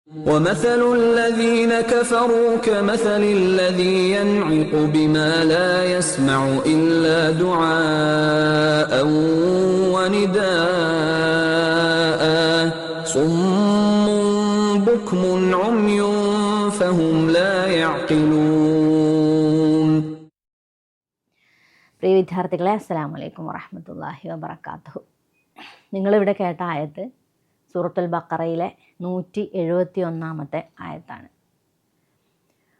ومثل الذين كفروا كمثل الذي ينعق بما لا يسمع إلا دعاء ونداء صم بكم عمي فهم لا يعقلون. പ്രിയ വിദ്യാർത്ഥികളെ, അസ്സലാമു അലൈക്കും വറഹ്മത്തുള്ളാഹി വബറകാതുഹു. നിങ്ങളിവിടെ കേട്ട ആയത്ത് സൂറത്തുൽ ബഖറയിലെ 171 ആയത്താണ്.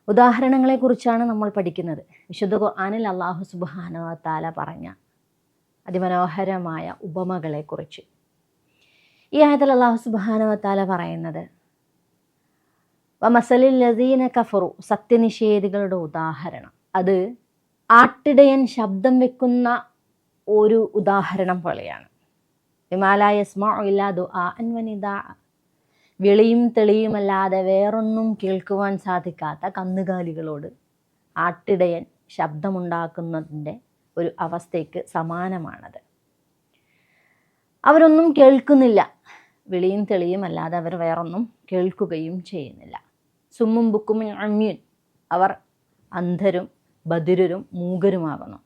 ഉദാഹരണങ്ങളെക്കുറിച്ചാണ് നമ്മൾ പഠിക്കുന്നത്. വിശുദ്ധ ഖുർആനിൽ അല്ലാഹു സുബ്ഹാനഹു വ തആല പറഞ്ഞ അതിമനോഹരമായ ഉപമകളെക്കുറിച്ച്. ഈ ആയത്തിൽ അല്ലാഹു സുബ്ഹാനഹു വ തആല പറയുന്നത് വമസലിൽ ലദീന കഫറു, സത്യനിഷേധികളുടെ ഉദാഹരണം. അത് ആട്ടിടയൻ ശബ്ദം വെക്കുന്ന ഒരു ഉദാഹരണം പോലെയാണ്. ബിമാലാ യസ്മഉ ഇല്ലാ ദുആഅൻ വനിദാ, വിളിയും തെളിയുമല്ലാതെ വേറൊന്നും കേൾക്കുവാൻ സാധിക്കാത്ത കന്നുകാലികളോട് ആട്ടിടയൻ ശബ്ദമുണ്ടാക്കുന്നതിൻ്റെ ഒരു അവസ്ഥയ്ക്ക് സമാനമാണത്. അവരൊന്നും കേൾക്കുന്നില്ല, വിളിയും തെളിയും അല്ലാതെ അവർ വേറൊന്നും കേൾക്കുകയും ചെയ്യുന്നില്ല. സുമ്മും ബുക്കും അമ്യുൻ, അവർ അന്ധരും ബധിരരും മൂകരുമാകുന്നു.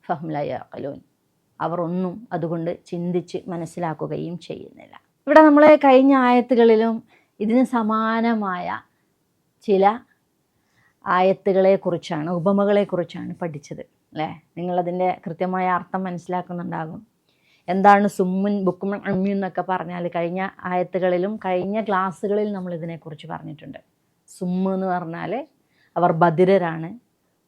ഫഹും ലാ യഅഖിലൂൻ, അവർ ഒന്നും അതുകൊണ്ട് ചിന്തിച്ച് മനസ്സിലാക്കുകയും ചെയ്യുന്നില്ല. ഇവിടെ നമ്മൾ കഴിഞ്ഞ ആയത്തുകളിലും ഇതിന് സമാനമായ ചില ആയത്തുകളെക്കുറിച്ചാണ്, ഉപമകളെക്കുറിച്ചാണ് പഠിച്ചത് അല്ലേ? നിങ്ങളതിൻ്റെ കൃത്യമായ അർത്ഥം മനസ്സിലാക്കുന്നുണ്ടാകും. എന്താണ് സുമ്മുൻ ബുക്കും അമ്യുൻ എന്നൊക്കെ പറഞ്ഞാൽ കഴിഞ്ഞ ആയത്തുകളിലും കഴിഞ്ഞ ക്ലാസ്സുകളിൽ നമ്മൾ ഇതിനെക്കുറിച്ച് പറഞ്ഞിട്ടുണ്ട്. സുമ്മ് എന്ന് പറഞ്ഞാൽ അവർ ബധിരരാണ്,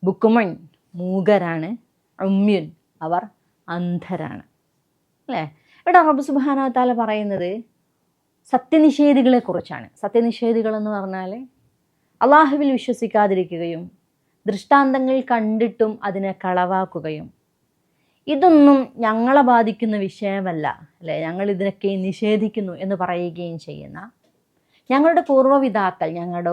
ബുക്കുമൺ മൂകരാണ്, ഉമ്യുൻ അവർ അന്ധരാണ് അല്ലേ? ഇവിടെ റബ്ബ് സുബ്ഹാനഹു വ തആല പറയുന്നത് സത്യനിഷേധികളെക്കുറിച്ചാണ്. സത്യനിഷേധികൾ എന്ന് പറഞ്ഞാൽ അള്ളാഹുവിൽ വിശ്വസിക്കാതിരിക്കുകയും ദൃഷ്ടാന്തങ്ങൾ കണ്ടിട്ടും അതിനെ കളവാക്കുകയും, ഇതൊന്നും ഞങ്ങളെ ബാധിക്കുന്ന വിഷയമല്ല അല്ലേ, ഞങ്ങൾ ഇതിനൊക്കെ നിഷേധിക്കുന്നു എന്ന് പറയുകയും ചെയ്യുന്ന ഞങ്ങളുടെ പൂർവ്വപിതാക്കൾ, ഞങ്ങളുടെ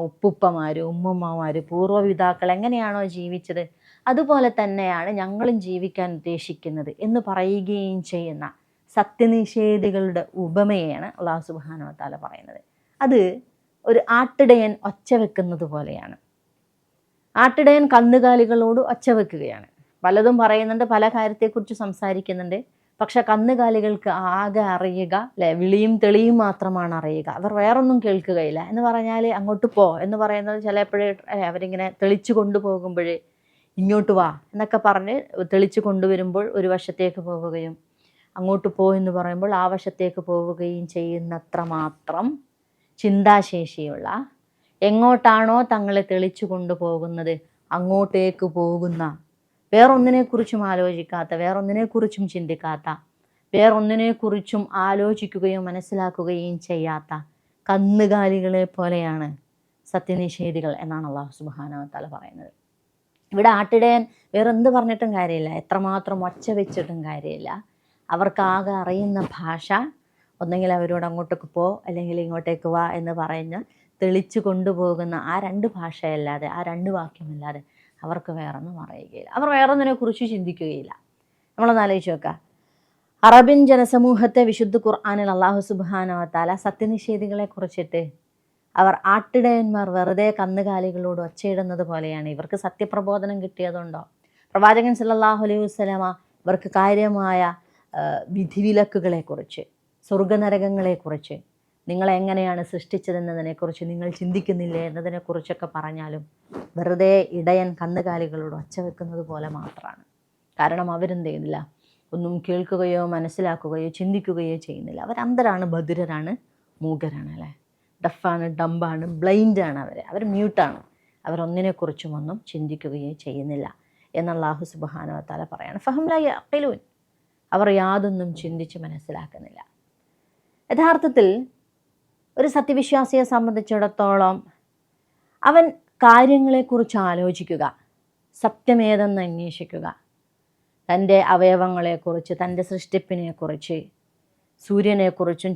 ഉപ്പുപ്പമാർ ഉമ്മമ്മമാർ പൂർവ്വപിതാക്കൾ എങ്ങനെയാണോ ജീവിച്ചത് അതുപോലെ തന്നെയാണ് ഞങ്ങളും ജീവിക്കാൻ ഉദ്ദേശിക്കുന്നത് എന്ന് പറയുകയും ചെയ്യുന്ന സത്യനിഷേധികളുടെ ഉപമയാണ് അല്ലാഹു സുബ്ഹാനഹു വ തആല പറയുന്നത്. അത് ഒരു ആട്ടിടയൻ ഒച്ച വെക്കുന്നത് പോലെയാണ്. ആട്ടിടയൻ കന്നുകാലികളോട് ഒച്ച വെക്കുകയാണ്. പലതും പറയുന്നുണ്ട്, പല കാര്യത്തെക്കുറിച്ച് സംസാരിക്കുന്നുണ്ട്. പക്ഷെ കന്നുകാലികൾക്ക് ആകെ അറിയുക അല്ലെ, വിളിയും തെളിയും മാത്രമാണ് അറിയുക. അവർ വേറൊന്നും കേൾക്കുകയില്ല. എന്ന് പറഞ്ഞാൽ അങ്ങോട്ട് പോ എന്ന് പറയുന്നത് ചിലപ്പോഴേ അവരിങ്ങനെ തെളിച്ചു കൊണ്ടുപോകുമ്പോൾ ഇങ്ങോട്ട് വാ എന്നൊക്കെ പറഞ്ഞ് തെളിച്ചു കൊണ്ടുവരുമ്പോൾ ഒരു വശത്തേക്ക് പോവുകയും അങ്ങോട്ട് പോ എന്ന് പറയുമ്പോൾ ആ വശത്തേക്ക് പോവുകയും ചെയ്യുന്നത്ര മാത്രം ചിന്താശേഷിയുള്ള, എങ്ങോട്ടാണോ തങ്ങളെ തെളിച്ചു കൊണ്ടുപോകുന്നത് അങ്ങോട്ടേക്ക് പോകുന്ന, വേറൊന്നിനെക്കുറിച്ചും ആലോചിക്കാത്ത, വേറൊന്നിനെക്കുറിച്ചും ചിന്തിക്കാത്ത, വേറൊന്നിനെക്കുറിച്ചും ആലോചിക്കുകയും മനസ്സിലാക്കുകയും ചെയ്യാത്ത കന്നുകാലികളെ പോലെയാണ് സത്യനിഷേധികൾ എന്നാണ് അല്ലാഹു സുബ്ഹാനഹു വ തആല പറയുന്നത്. ഇവിടെ ആട്ടിടയൻ വേറെന്ത് പറഞ്ഞിട്ടും കാര്യമില്ല, എത്രമാത്രം ഒച്ച വെച്ചിട്ടും കാര്യമില്ല. അവർക്കാകെ അറിയുന്ന ഭാഷ ഒന്നെങ്കിൽ അവരോട് അങ്ങോട്ടേക്ക് പോ അല്ലെങ്കിൽ ഇങ്ങോട്ടേക്ക് വാ എന്ന് പറഞ്ഞ് തെളിച്ചു കൊണ്ടുപോകുന്ന ആ രണ്ട് ഭാഷയല്ലാതെ, ആ രണ്ട് വാക്യമല്ലാതെ അവർക്ക് വേറൊന്നും അറിയുകയില്ല. അവർ വേറൊന്നിനെക്കുറിച്ച് ചിന്തിക്കുകയില്ല. നമ്മളൊന്ന് ആലോചിച്ച് നോക്കുക. അറബിൻ ജനസമൂഹത്തെ വിശുദ്ധ ഖുർആനിൽ അല്ലാഹു സുബ്ഹാനഹു വ തആല സത്യനിഷേധികളെ കുറിച്ചിട്ട് അവർ ആട്ടിടയന്മാർ വെറുതെ കന്നുകാലികളോട് ഒച്ചയിടുന്നത് പോലെയാണ്. ഇവർക്ക് സത്യപ്രബോധനം കിട്ടിയതുണ്ടോ? പ്രവാചകൻ സല്ലല്ലാഹു അലൈഹി വസല്ലമ ഇവർക്ക് കാര്യമായ വിധിവിലക്കുകളെക്കുറിച്ച്, സ്വർഗനരകങ്ങളെക്കുറിച്ച്, നിങ്ങളെങ്ങനെയാണ് സൃഷ്ടിച്ചതെന്നതിനെക്കുറിച്ച് നിങ്ങൾ ചിന്തിക്കുന്നില്ലേ എന്നതിനെക്കുറിച്ചൊക്കെ പറഞ്ഞാലും വെറുതെ ഇടയൻ കന്നുകാലികളോട് ഒച്ച വെക്കുന്നത് പോലെ മാത്രമാണ്. കാരണം അവരെന്ത് ചെയ്യുന്നില്ല, ഒന്നും കേൾക്കുകയോ മനസ്സിലാക്കുകയോ ചിന്തിക്കുകയോ ചെയ്യുന്നില്ല. അവരന്ധരാണ്, ബധിരരാണ്, മൂകരാണ് അല്ലേ, ഡഫാണ്, ഡംബാണ്, ബ്ലൈൻഡാണ്. അവർ മ്യൂട്ടാണ്. അവരൊന്നിനെക്കുറിച്ചും ഒന്നും ചിന്തിക്കുകയോ ചെയ്യുന്നില്ല എന്ന് അല്ലാഹു സുബ്ഹാനഹു വ തആല പറയാണ്. ഫഹും ലാ യഅഖിലൂൻ, അവർ യാതൊന്നും ചിന്തിച്ച് മനസ്സിലാക്കുന്നില്ല. യഥാർത്ഥത്തിൽ ഒരു സത്യവിശ്വാസിയെ സംബന്ധിച്ചിടത്തോളം അവൻ കാര്യങ്ങളെക്കുറിച്ച് ആലോചിക്കുക, സത്യമേതെന്ന് അന്വേഷിക്കുക, തൻ്റെ അവയവങ്ങളെക്കുറിച്ച്, തൻ്റെ സൃഷ്ടിപ്പിനെക്കുറിച്ച്, സൂര്യനെക്കുറിച്ചും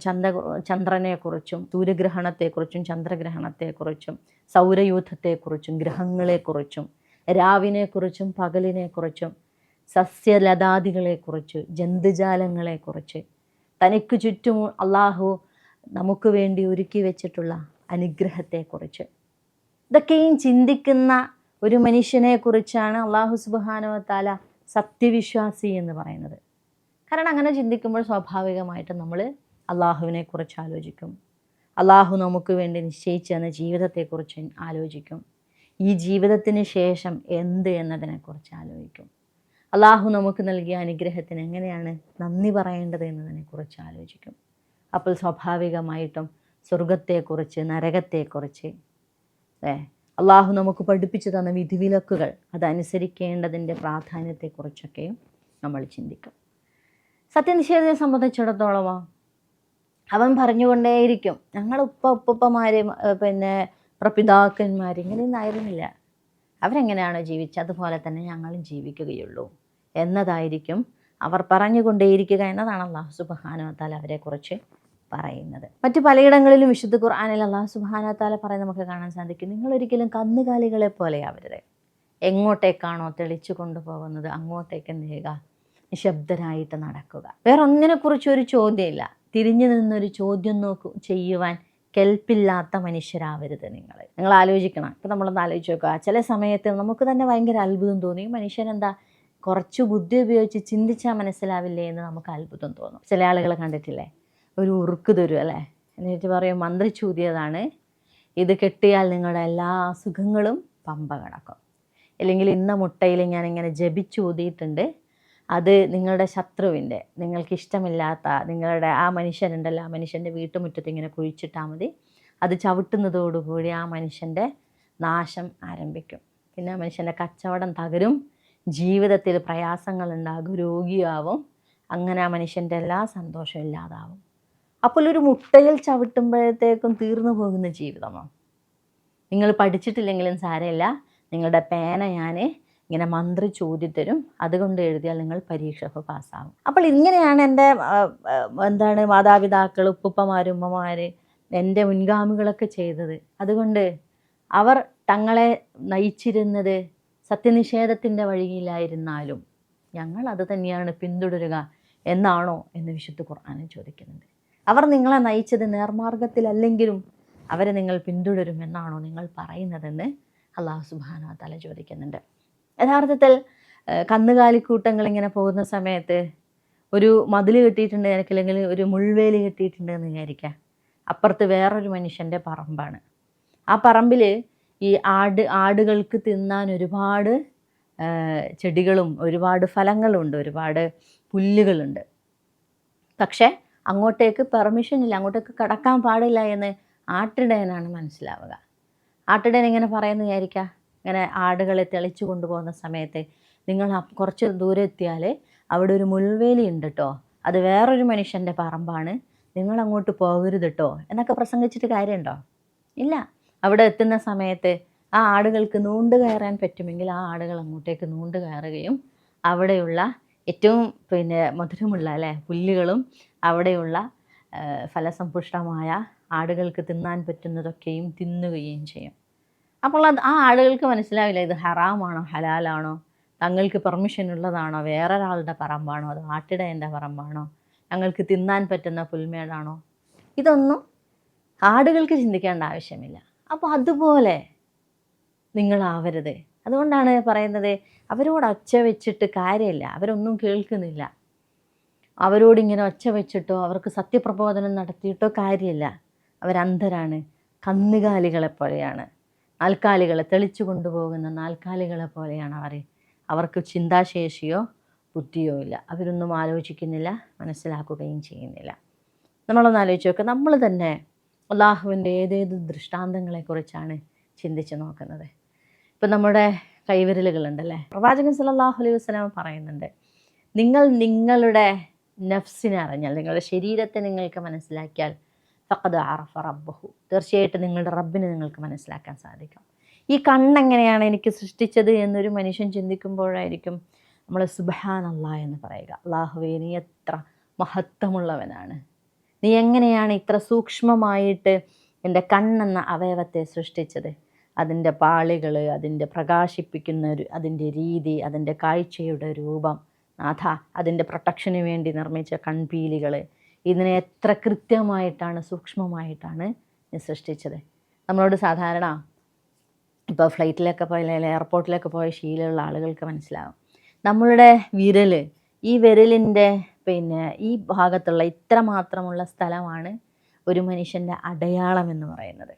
ചന്ദ്രനെക്കുറിച്ചും സൂര്യഗ്രഹണത്തെക്കുറിച്ചും ചന്ദ്രഗ്രഹണത്തെക്കുറിച്ചും സൗരയൂഥത്തെക്കുറിച്ചും ഗ്രഹങ്ങളെക്കുറിച്ചും രാവിനെക്കുറിച്ചും പകലിനെക്കുറിച്ചും സസ്യലതാദികളെക്കുറിച്ച്, ജന്തുജാലങ്ങളെക്കുറിച്ച്, തനിക്ക് ചുറ്റും അള്ളാഹു നമുക്ക് വേണ്ടി ഒരുക്കി വെച്ചിട്ടുള്ള അനുഗ്രഹത്തെക്കുറിച്ച്. ഇതൊക്കെയും ചിന്തിക്കുന്ന ഒരു മനുഷ്യനെ കുറിച്ചാണ് അള്ളാഹു സുബ്ഹാനഹു വ തആല സത്യവിശ്വാസി എന്ന് പറയുന്നത്. കാരണം അങ്ങനെ ചിന്തിക്കുമ്പോൾ സ്വാഭാവികമായിട്ടും നമ്മൾ അള്ളാഹുവിനെ കുറിച്ച് ആലോചിക്കും, അള്ളാഹു നമുക്ക് വേണ്ടി നിശ്ചയിച്ചു തന്ന ജീവിതത്തെക്കുറിച്ച് ആലോചിക്കും, ഈ ജീവിതത്തിന് ശേഷം എന്ത് എന്നതിനെക്കുറിച്ച് ആലോചിക്കും, അള്ളാഹു നമുക്ക് നൽകിയ അനുഗ്രഹത്തിന് എങ്ങനെയാണ് നന്ദി പറയേണ്ടത് എന്നതിനെക്കുറിച്ച് ആലോചിക്കും. അപ്പോൾ സ്വാഭാവികമായിട്ടും സ്വർഗത്തെക്കുറിച്ച്, നരകത്തെക്കുറിച്ച്, അള്ളാഹു നമുക്ക് പഠിപ്പിച്ചു തന്ന വിധിവിലക്കുകൾ അതനുസരിക്കേണ്ടതിൻ്റെ പ്രാധാന്യത്തെക്കുറിച്ചൊക്കെയും നമ്മൾ ചിന്തിക്കും. സത്യനിഷേധത്തെ സംബന്ധിച്ചിടത്തോളമോ അവൻ പറഞ്ഞുകൊണ്ടേയിരിക്കും, ഞങ്ങൾ ഉപ്പമാർ പ്രപിതാക്കന്മാർ ഇങ്ങനെയൊന്നും ആയിരുന്നില്ല, അവരെങ്ങനെയാണോ ജീവിച്ചത് അതുപോലെ തന്നെ ഞങ്ങളും ജീവിക്കുകയുള്ളൂ എന്നതായിരിക്കും അവർ പറഞ്ഞുകൊണ്ടേയിരിക്കുക എന്നതാണ് അല്ലാഹു സുബ്ഹാനഹു വ തആല അവരെക്കുറിച്ച് പറയുന്നത്. മറ്റു പലയിടങ്ങളിലും വിശുദ്ധ ഖുർആനിൽ അല്ലാഹു സുബ്ഹാനഹു വ തആല പറയുന്നത് നമുക്ക് കാണാൻ സാധിക്കും, നിങ്ങളൊരിക്കലും കന്നുകാലികളെ പോലെയാവരുത്, എങ്ങോട്ടേക്കാണോ തെളിച്ചു കൊണ്ടുപോകുന്നത് അങ്ങോട്ടേക്ക് നീങ്ങുക, നിശബ്ദരായിട്ട് നടക്കുക. വേറെ ഒന്നിനെക്കുറിച്ചൊരു ചോദ്യമില്ല, തിരിഞ്ഞു നിന്നൊരു ചോദ്യം ചെയ്യുവാൻ കെൽപ്പില്ലാത്ത മനുഷ്യരാവരുത് നിങ്ങൾ ആലോചിക്കണം. ഇപ്പം നമ്മളൊന്ന് ആലോചിച്ച് നോക്കുക, ചില സമയത്ത് നമുക്ക് തന്നെ ഭയങ്കര അത്ഭുതം തോന്നി, മനുഷ്യനെന്താ കുറച്ച് ബുദ്ധി ഉപയോഗിച്ച് ചിന്തിച്ചാൽ മനസ്സിലാവില്ലേ എന്ന് നമുക്ക് അത്ഭുതം തോന്നും. ചില ആളുകളെ കണ്ടിട്ടില്ലേ, ഒരു ഉറുക്ക് തരും അല്ലേ, എന്നിട്ട് പറയും മന്ത്രിച്ചൂതിയതാണ്, ഇത് കെട്ടിയാൽ നിങ്ങളുടെ എല്ലാ അസുഖങ്ങളും പമ്പ കിടക്കും, അല്ലെങ്കിൽ ഇന്ന മുട്ടയിൽ ഞാനിങ്ങനെ ജപിച്ചൂതിയിട്ടുണ്ട്, അത് നിങ്ങളുടെ ശത്രുവിൻ്റെ, നിങ്ങൾക്കിഷ്ടമില്ലാത്ത നിങ്ങളുടെ ആ മനുഷ്യനുണ്ടല്ലോ, ആ മനുഷ്യൻ്റെ വീട്ടുമുറ്റത്ത് ഇങ്ങനെ കുഴിച്ചിട്ടാൽ മതി, അത് ചവിട്ടുന്നതോടുകൂടി ആ മനുഷ്യൻ്റെ നാശം ആരംഭിക്കും, പിന്നെ ആ മനുഷ്യൻ്റെ കച്ചവടം തകരും, ജീവിതത്തിൽ പ്രയാസങ്ങളുണ്ടാകും, രോഗിയാവും, അങ്ങനെ ആ മനുഷ്യൻ്റെ എല്ലാ സന്തോഷവും ഇല്ലാതാവും. അപ്പോൾ ഒരു മുട്ടയിൽ ചവിട്ടുമ്പോഴത്തേക്കും തീർന്നു പോകുന്ന ജീവിതമോ? നിങ്ങൾ പഠിച്ചിട്ടില്ലെങ്കിലും സാരമില്ല, നിങ്ങളുടെ പേന ഞാൻ ഇങ്ങനെ മന്ത്രി ചോദ്യത്തരും, അതുകൊണ്ട് എഴുതിയാൽ നിങ്ങൾ പരീക്ഷയ്ക്ക് പാസ്സാകും. അപ്പോൾ ഇങ്ങനെയാണ് എൻ്റെ മാതാപിതാക്കൾ, ഉപ്പുപ്പമാർ, ഉമ്മമാർ, എൻ്റെ മുൻഗാമികളൊക്കെ ചെയ്തത്. അതുകൊണ്ട് അവർ തങ്ങളെ നയിച്ചിരുന്നത് സത്യനിഷേധത്തിൻ്റെ വഴിയിലായിരുന്നാലും ഞങ്ങൾ അത് തന്നെയാണ് പിന്തുടരുക എന്നാണോ എന്ന് വിശുദ്ധ ഖുർആനിൽ ചോദിക്കുന്നുണ്ട്. അവർ നിങ്ങളെ നയിച്ചത് നേർമാർഗത്തിലല്ലെങ്കിലും അവരെ നിങ്ങൾ പിന്തുടരുമെന്നാണോ നിങ്ങൾ പറയുന്നതെന്ന് അല്ലാഹു സുബ്ഹാനഹു വ തആല ചോദിക്കുന്നുണ്ട്. യഥാർത്ഥത്തിൽ കന്നുകാലിക്കൂട്ടങ്ങൾ ഇങ്ങനെ പോകുന്ന സമയത്ത് ഒരു മതിൽ കെട്ടിയിട്ടുണ്ട്, അല്ലെങ്കിൽ ഒരു മുൾവേലി കെട്ടിയിട്ടുണ്ട് എന്ന് വിചാരിക്കുക. അപ്പുറത്ത് വേറൊരു മനുഷ്യൻ്റെ പറമ്പാണ്. ആ പറമ്പിൽ ഈ ആടുകൾക്ക് തിന്നാൻ ഒരുപാട് ചെടികളും ഒരുപാട് ഫലങ്ങളുണ്ട്, ഒരുപാട് പുല്ലുകളുണ്ട്. പക്ഷേ അങ്ങോട്ടേക്ക് പെർമിഷൻ ഇല്ല, അങ്ങോട്ടേക്ക് കടക്കാൻ പാടില്ല എന്ന് ആട്ടിടയനാണ് മനസ്സിലാവുക. ആട്ടിടയൻ ഇങ്ങനെ പറയുന്നു വിചാരിക്കുക, ഇങ്ങനെ ആടുകളെ തെളിച്ചു കൊണ്ടുപോകുന്ന സമയത്ത് നിങ്ങൾ കുറച്ച് ദൂരെ എത്തിയാൽ അവിടെ ഒരു മുൾവേലി ഉണ്ട് കേട്ടോ, അത് വേറൊരു മനുഷ്യൻ്റെ പറമ്പാണ്, നിങ്ങൾ അങ്ങോട്ട് പോകരുത് കേട്ടോ എന്നൊക്കെ പ്രസംഗിച്ചിട്ട് കാര്യമുണ്ടോ? ഇല്ല. അവിടെ എത്തുന്ന സമയത്ത് ആ ആടുകൾക്ക് നൂണ്ട് കയറാൻ പറ്റുമെങ്കിൽ ആ ആടുകൾ അങ്ങോട്ടേക്ക് നൂണ്ട് കയറുകയും അവിടെയുള്ള ഏറ്റവും മധുരമുള്ള പുല്ലുകളും അവിടെയുള്ള ഫലസമ്പുഷ്ടമായ ആടുകൾക്ക് തിന്നാൻ പറ്റുന്നതൊക്കെയും തിന്നുകയും ചെയ്യും. അപ്പോൾ ആ ആടുകൾക്ക് മനസ്സിലാവില്ല ഇത് ഹറാമാണോ ഹലാലാണോ, തങ്ങൾക്ക് പെർമിഷൻ ഉള്ളതാണോ, വേറൊരാളുടെ പറമ്പാണോ, അതോ ആട്ടിടയൻ്റെ പറമ്പാണോ, ഞങ്ങൾക്ക് തിന്നാൻ പറ്റുന്ന പുൽമേടാണോ, ഇതൊന്നും ആടുകൾക്ക് ചിന്തിക്കേണ്ട ആവശ്യമില്ല. അപ്പോൾ അതുപോലെ നിങ്ങളാവരുത്. അതുകൊണ്ടാണ് പറയുന്നത്, അവരോട് ഒച്ച വെച്ചിട്ട് കാര്യമില്ല, അവരൊന്നും കേൾക്കുന്നില്ല. അവരോടിങ്ങനെ ഒച്ച വെച്ചിട്ടോ അവർക്ക് സത്യപ്രബോധനം നടത്തിയിട്ടോ കാര്യമില്ല. അവരന്ധരാണ്, കന്നുകാലികളെപ്പോലെയാണ്, നാൽക്കാലികളെ തെളിച്ചു കൊണ്ടുപോകുന്ന നാൽക്കാലികളെ പോലെയാണ് അവർ. അവർക്ക് ചിന്താശേഷിയോ ബുദ്ധിയോ ഇല്ല, അവരൊന്നും ആലോചിക്കുന്നില്ല, മനസ്സിലാക്കുകയും ചെയ്യുന്നില്ല. നമ്മളൊന്ന് ആലോചിച്ച് നോക്കുക, നമ്മൾ തന്നെ അള്ളാഹുവിൻ്റെ ഏതേത് ദൃഷ്ടാന്തങ്ങളെക്കുറിച്ചാണ് ചിന്തിച്ച് നോക്കുന്നത്. ഇപ്പം നമ്മുടെ കൈവിരലുകളുണ്ടല്ലേ, പ്രവാചകൻ സല്ലല്ലാഹു അലൈഹി വസല്ലം പറയുന്നുണ്ട്, നിങ്ങൾ നിങ്ങളുടെ നഫ്സിനെ അറിഞ്ഞാൽ, നിങ്ങളുടെ ശരീരത്തെ നിങ്ങൾക്ക് മനസ്സിലാക്കിയാൽ ഫഖദ് അറഫ റബ്ബഹു, തീർച്ചയായിട്ടും നിങ്ങളുടെ റബ്ബിനെ നിങ്ങൾക്ക് മനസ്സിലാക്കാൻ സാധിക്കും. ഈ കണ്ണെങ്ങനെയാണ് എനിക്ക് സൃഷ്ടിച്ചത് എന്നൊരു മനുഷ്യൻ ചിന്തിക്കുമ്പോഴായിരിക്കും നമ്മൾ സുബ്ഹാനല്ലാഹ് എന്ന് പറയുക. അല്ലാഹുവേ, നീ എത്ര മഹത്വമുള്ളവനാണ്, നീ എങ്ങനെയാണ് ഇത്ര സൂക്ഷ്മമായിട്ട് എൻ്റെ കണ്ണെന്ന അവയവത്തെ സൃഷ്ടിച്ചത്, അതിൻ്റെ പാളികൾ, അതിൻ്റെ പ്രകാശിപ്പിക്കുന്ന അതിൻ്റെ രീതി, അതിൻ്റെ കാഴ്ചയുടെ രൂപം, നാഥ അതിൻ്റെ പ്രൊട്ടക്ഷന് വേണ്ടി നിർമ്മിച്ച കൺപീലികൾ, ഇതിനെ എത്ര കൃത്യമായിട്ടാണ് സൂക്ഷ്മമായിട്ടാണ് നീ സൃഷ്ടിച്ചത്. നമ്മളോട് സാധാരണ ഇപ്പോൾ ഫ്ലൈറ്റിലൊക്കെ പോയ അല്ലെങ്കിൽ എയർപോർട്ടിലൊക്കെ പോയ ശീലമുള്ള ആളുകൾക്ക് മനസ്സിലാവും. നമ്മളുടെ വിരൽ, ഈ വിരലിൻ്റെ ഈ ഭാഗത്തുള്ള ഇത്ര മാത്രമുള്ള സ്ഥലമാണ് ഒരു മനുഷ്യൻ്റെ അടയാളം എന്ന് പറയുന്നത്.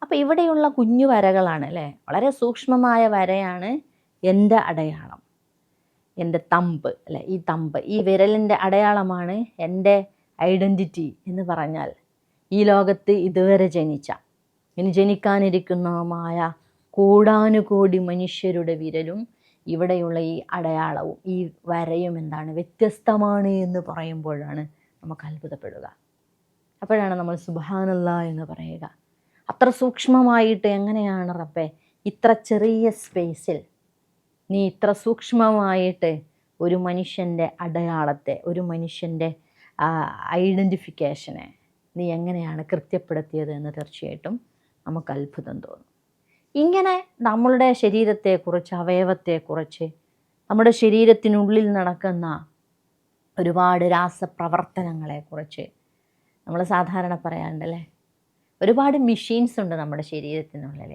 അപ്പോൾ ഇവിടെയുള്ള കുഞ്ഞു വരകളാണ് അല്ലേ, വളരെ സൂക്ഷ്മമായ വരയാണ് എൻ്റെ അടയാളം, എൻ്റെ തമ്പ് അല്ലേ. ഈ തമ്പ്, ഈ വിരലിൻ്റെ അടയാളമാണ് എൻ്റെ ഐഡൻറ്റിറ്റി എന്ന് പറഞ്ഞാൽ ഈ ലോകത്ത് ഇതുവരെ ഇനി ജനിക്കാനിരിക്കുന്നതുമായ കോടാനുകോടി മനുഷ്യരുടെ വിരലും ഇവിടെയുള്ള ഈ അടയാളവും ഈ വരയും എന്താണ് വ്യത്യസ്തമാണ് എന്ന് പറയുമ്പോഴാണ് നമുക്ക് അത്ഭുതപ്പെടുക. അപ്പോഴാണ് നമ്മൾ സുബ്ഹാനല്ലാഹ് എന്ന് പറയുക. അത്ര സൂക്ഷ്മമായിട്ട് എങ്ങനെയാണ് റബ്ബേ ഇത്ര ചെറിയ സ്പേസിൽ നീ ഇത്ര സൂക്ഷ്മമായിട്ട് ഒരു മനുഷ്യൻ്റെ അടയാളത്തെ, ഒരു മനുഷ്യൻ്റെ ഐഡൻറ്റിഫിക്കേഷനെ നീ എങ്ങനെയാണ് കൃത്യപ്പെടുത്തിയത് എന്ന് തീർച്ചയായിട്ടും നമുക്ക് അത്ഭുതം തോന്നും. ഇങ്ങനെ നമ്മളുടെ ശരീരത്തെക്കുറിച്ച്, അവയവത്തെക്കുറിച്ച്, നമ്മുടെ ശരീരത്തിനുള്ളിൽ നടക്കുന്ന ഒരുപാട് രാസപ്രവർത്തനങ്ങളെക്കുറിച്ച് നമ്മൾ സാധാരണ പറയാറുണ്ടല്ലേ. ഒരുപാട് മെഷീൻസ് ഉണ്ട് നമ്മുടെ ശരീരത്തിനുള്ളിൽ.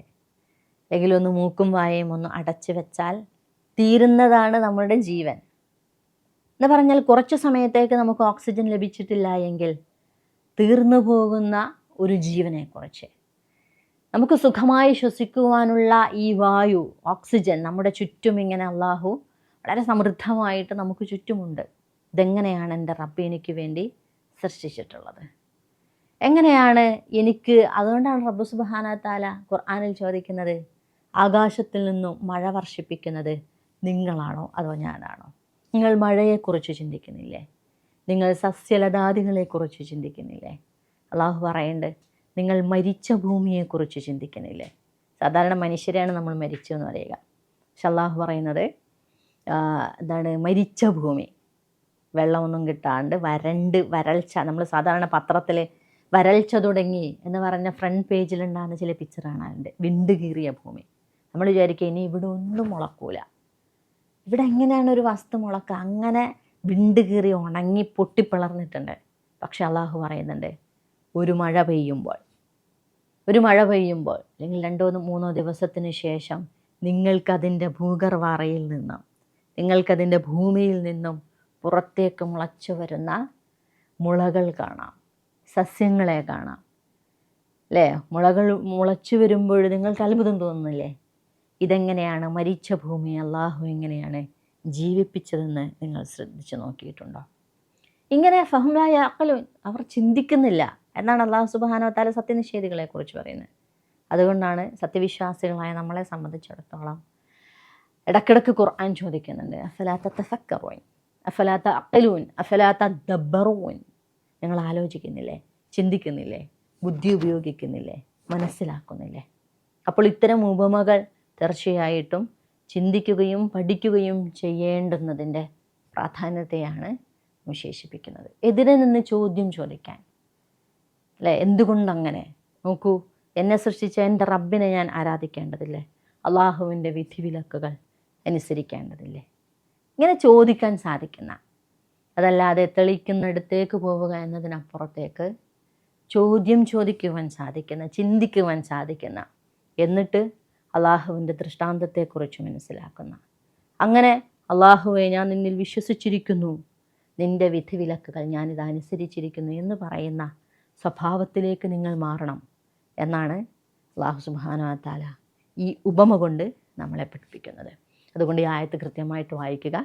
എങ്കിലും ഒന്ന് മൂക്കും വായയും ഒന്ന് അടച്ചു വെച്ചാൽ തീരുന്നതാണ് നമ്മളുടെ ജീവൻ എന്ന് പറഞ്ഞാൽ, കുറച്ച് സമയത്തേക്ക് നമുക്ക് ഓക്സിജൻ ലഭിച്ചിട്ടില്ല എങ്കിൽ തീർന്നു പോകുന്ന ഒരു ജീവനെക്കുറിച്ച്, നമുക്ക് സുഖമായി ശ്വസിക്കുവാനുള്ള ഈ വായു, ഓക്സിജൻ നമ്മുടെ ചുറ്റും ഇങ്ങനെ അള്ളാഹു വളരെ സമൃദ്ധമായിട്ട് നമുക്ക് ചുറ്റുമുണ്ട്. ഇതെങ്ങനെയാണ് എൻ്റെ റബ്ബ് എനിക്ക് വേണ്ടി സൃഷ്ടിച്ചിട്ടുള്ളത്? എങ്ങനെയാണ് എനിക്ക്? അതുകൊണ്ടാണ് റബ്ബ് സുബ്ഹാനഹു വ തആല ഖുർആനിൽ ചോദിക്കുന്നത്, ആകാശത്തിൽ നിന്നും മഴ വർഷിപ്പിക്കുന്നത് നിങ്ങളാണോ അതോ ഞാനാണോ? നിങ്ങൾ മഴയെക്കുറിച്ച് ചിന്തിക്കുന്നില്ലേ? നിങ്ങൾ സസ്യലതാദികളെക്കുറിച്ച് ചിന്തിക്കുന്നില്ലേ? അള്ളാഹു പറയുന്നുണ്ട്, നിങ്ങൾ മരിച്ച ഭൂമിയെക്കുറിച്ച് ചിന്തിക്കുന്നില്ലേ? സാധാരണ മനുഷ്യരെയാണ് നമ്മൾ മരിച്ചു എന്ന് പറയുക. പക്ഷെ അള്ളാഹു പറയുന്നത് എന്താണ്? മരിച്ച ഭൂമി, വെള്ളമൊന്നും കിട്ടാണ്ട് വരൾച്ച. നമ്മൾ സാധാരണ പത്രത്തിൽ വരൾച്ച തുടങ്ങി എന്ന് പറഞ്ഞ ഫ്രണ്ട് പേജിലുണ്ടാകുന്ന ചില പിക്ചർ കാണാറുണ്ട്. വിണ്ട് കീറിയ ഭൂമി. നമ്മൾ വിചാരിക്കുക ഇനി ഇവിടെ ഒന്നും മുളക്കൂല, ഇവിടെ എങ്ങനെയാണ് ഒരു വസ്തു മുളക്കുക? അങ്ങനെ വിണ്ട് കീറി ഉണങ്ങി പൊട്ടിപ്പിളർന്നിട്ടുണ്ട്. പക്ഷെ അള്ളാഹു പറയുന്നുണ്ട്, ഒരു മഴ പെയ്യുമ്പോൾ അല്ലെങ്കിൽ 2-3 ദിവസത്തിന് ശേഷം നിങ്ങൾക്കതിൻ്റെ ഭൂഗർഭാറയിൽ നിന്നും, നിങ്ങൾക്കതിൻ്റെ ഭൂമിയിൽ നിന്നും പുറത്തേക്ക് മുളച്ചു വരുന്ന മുളകൾ കാണാം, സസ്യങ്ങളെ കാണാം അല്ലേ. മുളകൾ മുളച്ചു വരുമ്പോൾ നിങ്ങൾക്ക് അത്ഭുതം തോന്നുന്നില്ലേ? ഇതെങ്ങനെയാണ് മരിച്ച ഭൂമി അള്ളാഹു എങ്ങനെയാണ് ജീവിപ്പിച്ചതെന്ന് നിങ്ങൾ ശ്രദ്ധിച്ചു നോക്കിയിട്ടുണ്ടോ? ഇങ്ങനെ ഫഹം ലാ യഅഖലൂൻ, അവർ ചിന്തിക്കുന്നില്ല എന്നാണ് അള്ളാഹു സുബ്ഹാനഹു വ തആല സത്യനിഷേധികളെക്കുറിച്ച് പറയുന്നത്. അതുകൊണ്ടാണ് സത്യവിശ്വാസികളായ നമ്മളെ സംബന്ധിച്ചിടത്തോളം ഇടയ്ക്കിടയ്ക്ക് ഖുർആൻ ചോദിക്കുന്നുണ്ട്, അഫലാ തതഫക്കറൂൻ അഫലാ തഅഖലൂൻ അഫലാ തദബ്ബറൂൻ. നിങ്ങൾ ആലോചിക്കുന്നില്ലേ, ചിന്തിക്കുന്നില്ലേ, ബുദ്ധി ഉപയോഗിക്കുന്നില്ലേ, മനസ്സിലാക്കുന്നില്ലേ? അപ്പോൾ ഇത്തരം ഉപമകൾ തീർച്ചയായിട്ടും ചിന്തിക്കുകയും പഠിക്കുകയും ചെയ്യേണ്ടുന്നതിൻ്റെ പ്രാധാന്യത്തെയാണ് വിശേഷിപ്പിക്കുന്നത്. എതിരെ നിന്ന് ചോദ്യം ചോദിക്കാൻ അല്ലേ, എന്തുകൊണ്ടങ്ങനെ? നോക്കൂ, എന്നെ സൃഷ്ടിച്ച എൻ്റെ റബ്ബിനെ ഞാൻ ആരാധിക്കേണ്ടതില്ലേ? അള്ളാഹുവിൻ്റെ വിധിവിലക്കുകൾ അനുസരിക്കേണ്ടതില്ലേ? ഇങ്ങനെ ചോദിക്കാൻ സാധിക്കുന്ന, അതല്ലാതെ തെളിക്കുന്നിടത്തേക്ക് പോവുക എന്നതിനപ്പുറത്തേക്ക് ചോദ്യം ചോദിക്കുവാൻ സാധിക്കുന്ന, ചിന്തിക്കുവാൻ സാധിക്കുന്ന, എന്നിട്ട് അള്ളാഹുവിൻ്റെ ദൃഷ്ടാന്തത്തെക്കുറിച്ച് മനസ്സിലാക്കുന്ന, അങ്ങനെ അള്ളാഹുവെ ഞാൻ നിന്നിൽ വിശ്വസിച്ചിരിക്കുന്നു, നിൻ്റെ വിധിവിലക്കുകൾ ഞാനിത് അനുസരിച്ചിരിക്കുന്നു എന്ന് പറയുന്ന സ്വഭാവത്തിലേക്ക് നിങ്ങൾ മാറണം എന്നാണ് അള്ളാഹു സുബ്ഹാനഹു വ തആല ഈ ഉപമ കൊണ്ട് നമ്മളെ പഠിപ്പിക്കുന്നത്. അതുകൊണ്ട് ഈ ആയത്ത് കൃത്യമായിട്ട് വായിക്കുക.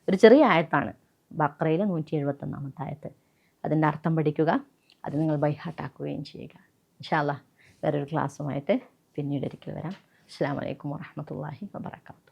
ഒരു ചെറിയ ആയത്താണ്, ബഖറയിലെ 171 ആയത്ത്. അതിൻ്റെ അർത്ഥം പഠിക്കുക, അത് നിങ്ങൾ ബൈഹാർട്ടാക്കുകയും ചെയ്യുക. ഇൻഷാ അല്ലാഹ് വേറൊരു ക്ലാസ്സുമായിട്ട് പിന്നീട് ഒരിക്കൽ വരാം. അസ്സലാമു അലൈക്കും വറഹ്മത്തുള്ളാഹി വബറകാതുഹു.